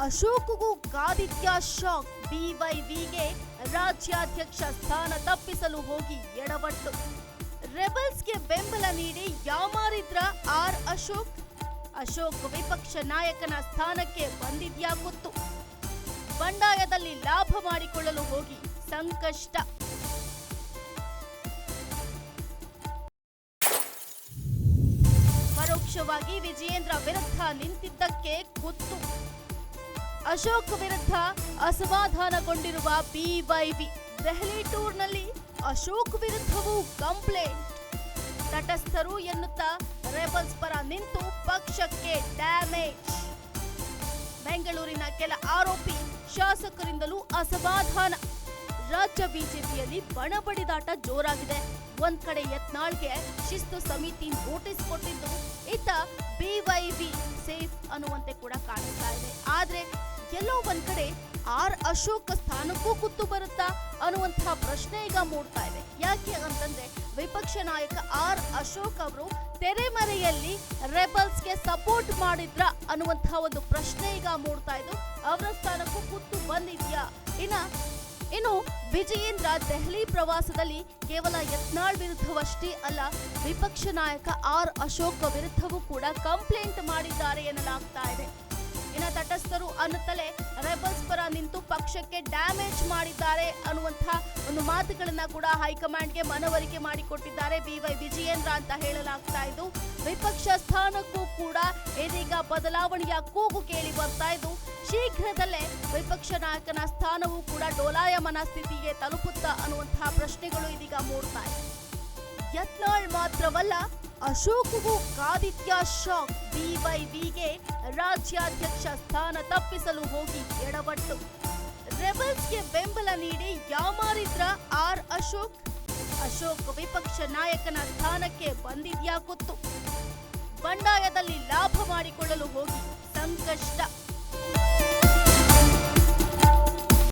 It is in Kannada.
ಅಶೋಕ್ಗೂ ಕಾದಿದ್ಯ ಶಾಕ್. ಬಿವೈವಿಗೆ ರಾಜ್ಯಾಧ್ಯಕ್ಷ ಸ್ಥಾನ ತಪ್ಪಿಸಲು ಹೋಗಿ ಎಡವಟ್ಟು. ರೆಬಲ್ಸ್ಗೆ ಬೆಂಬಲ ನೀಡಿ ಯಾಮಾರಿದ್ರ ಅಶೋಕ್. ಅಶೋಕ್ ವಿಪಕ್ಷ ನಾಯಕನ ಸ್ಥಾನಕ್ಕೆ ಬಂದಿದ್ಯಾ ಗೊತ್ತು. ಬಂಡಾಯದಲ್ಲಿ ಲಾಭ ಮಾಡಿಕೊಳ್ಳಲು ಹೋಗಿ ಸಂಕಷ್ಟ. ಪರೋಕ್ಷವಾಗಿ ವಿಜಯೇಂದ್ರ ವಿರುದ್ಧ ನಿಂತಿದ್ದಕ್ಕೆ ಗೊತ್ತು. ಅಶೋಕ್ ವಿರುದ್ಧ ಅಸಮಾಧಾನಗೊಂಡಿರುವ ಬಿವೈವಿ. ದೆಹಲಿ ಟೂರ್ನಲ್ಲಿ ಅಶೋಕ್ ವಿರುದ್ಧವೂ ಕಂಪ್ಲೇಂಟ್. ತಟಸ್ಥರು ಎನ್ನುತ್ತಾ ರೆಬಲ್ಸ್ ಪರ ನಿಂತು ಪಕ್ಷಕ್ಕೆ ಡ್ಯಾಮೇಜ್. ಬೆಂಗಳೂರಿನ ಕೆಲ ಆರೋಪಿ ಶಾಸಕರಿಂದಲೂ ಅಸಮಾಧಾನ. ರಾಜ್ಯ ಬಿಜೆಪಿಯಲ್ಲಿ ಬಣಬಡಿದಾಟ ಜೋರಾಗಿದೆ. ಒಂದ್ ಕಡೆ ಯತ್ನಾಳ್ಗೆ ಶಿಸ್ತು ಸಮಿತಿ ನೋಟಿಸ್ ಕೊಟ್ಟಿದ್ದು, ಇತ್ತ ಬಿವೈವಿ ಸೇಫ್ ಅನ್ನುವಂತೆ ಕೂಡ ಕಾಣಿಸ್ತಾ ಇದೆ. ಆದ್ರೆ ಎಲ್ಲೋ ಒಂದ್ ಕಡೆ ಅಶೋಕ್ ಸ್ಥಾನಕ್ಕೂ ಕುತ್ತು ಬರುತ್ತಾ ಅನ್ನುವಂತಹ ಪ್ರಶ್ನೆ ಈಗ ಮೂಡ್ತಾ ಇದೆ. ಯಾಕೆ ಅಂತಂದ್ರೆ ವಿಪಕ್ಷ ನಾಯಕ ಅಶೋಕ್ ಅವರು ತೆರೆಮರೆಯಲ್ಲಿ ರೆಬಲ್ಸ್ಗೆ ಸಪೋರ್ಟ್ ಮಾಡಿದ್ರ ಅನ್ನುವಂತಹ ಒಂದು ಪ್ರಶ್ನೆ ಈಗ ಮೂಡ್ತಾ ಇದ್ದು, ಅವರ ಸ್ಥಾನಕ್ಕೂ ಕುತ್ತು ಬಂದಿದ್ಯಾ? ಇನ್ನು ವಿಜಯೇಂದ್ರ ದೆಹಲಿ ಪ್ರವಾಸದಲ್ಲಿ ಕೇವಲ ಯತ್ನಾಳ್ ವಿರುದ್ಧವಷ್ಟೇ ಅಲ್ಲ, ವಿಪಕ್ಷ ನಾಯಕ ಅಶೋಕ್ ವಿರುದ್ಧವೂ ಕೂಡ ಕಂಪ್ಲೇಂಟ್ ಮಾಡಿದ್ದಾರೆ ಎನ್ನಲಾಗ್ತಾ ಇದೆ. ಇನ್ನು ತಟಸ್ಥರು ಅನ್ನುತ್ತಲೇ ರೆಬಲ್ಸ್ ಪರ ನಿಂತು ಪಕ್ಷಕ್ಕೆ ಡ್ಯಾಮೇಜ್ ಮಾಡಿದ್ದಾರೆ ಅನ್ನುವಂತಹ ಒಂದು ಮಾತುಗಳನ್ನ ಕೂಡ ಹೈಕಮಾಂಡ್ಗೆ ಮನವರಿಕೆ ಮಾಡಿಕೊಟ್ಟಿದ್ದಾರೆ ವಿಜಯೇಂದ್ರ ಅಂತ ಹೇಳಲಾಗ್ತಾ ಇದ್ದು, ವಿಪಕ್ಷ ಸ್ಥಾನಕ್ಕೂ ಕೂಡ ಇದೀಗ ಬದಲಾವಣೆಯ ಕೂಗು ಕೇಳಿ ಬರ್ತಾ ಇದ್ದು, ಶೀಘ್ರದಲ್ಲೇ ವಿಪಕ್ಷ ನಾಯಕನ ಸ್ಥಾನವೂ ಕೂಡ ಡೋಲಾಯಮಾನ ಸ್ಥಿತಿಗೆ ತಲುಪುತ್ತಾ ಅನ್ನುವಂತಹ ಪ್ರಶ್ನೆಗಳು ಇದೀಗ ಮೂಡ್ತಾ ಇದೆ. ಯತ್ನಾಳ್ ಮಾತ್ರವಲ್ಲ, ಅಶೋಕ್ಗೂ ಕಾದಿದ್ಯ ಶಾಕ್. ಬಿವೈವಿಗೆ ರಾಜ್ಯಾಧ್ಯಕ್ಷ ಸ್ಥಾನ ತಪ್ಪಿಸಲು ಹೋಗಿ ಎಡವಟ್ಟು. ರೆಬಲ್ಸ್ಗೆ ಬೆಂಬಲ ನೀಡಿ ಯಾಮಾರಿದ್ರ ಅಶೋಕ್. ಅಶೋಕ್ ವಿಪಕ್ಷ ನಾಯಕನ ಸ್ಥಾನಕ್ಕೆ ಬಂದಿದ್ಯಾ ಗೊತ್ತು. ಬಂಡಾಯದಲ್ಲಿ ಲಾಭ ಮಾಡಿಕೊಳ್ಳಲು ಹೋಗಿ ಸಂಕಷ್ಟ.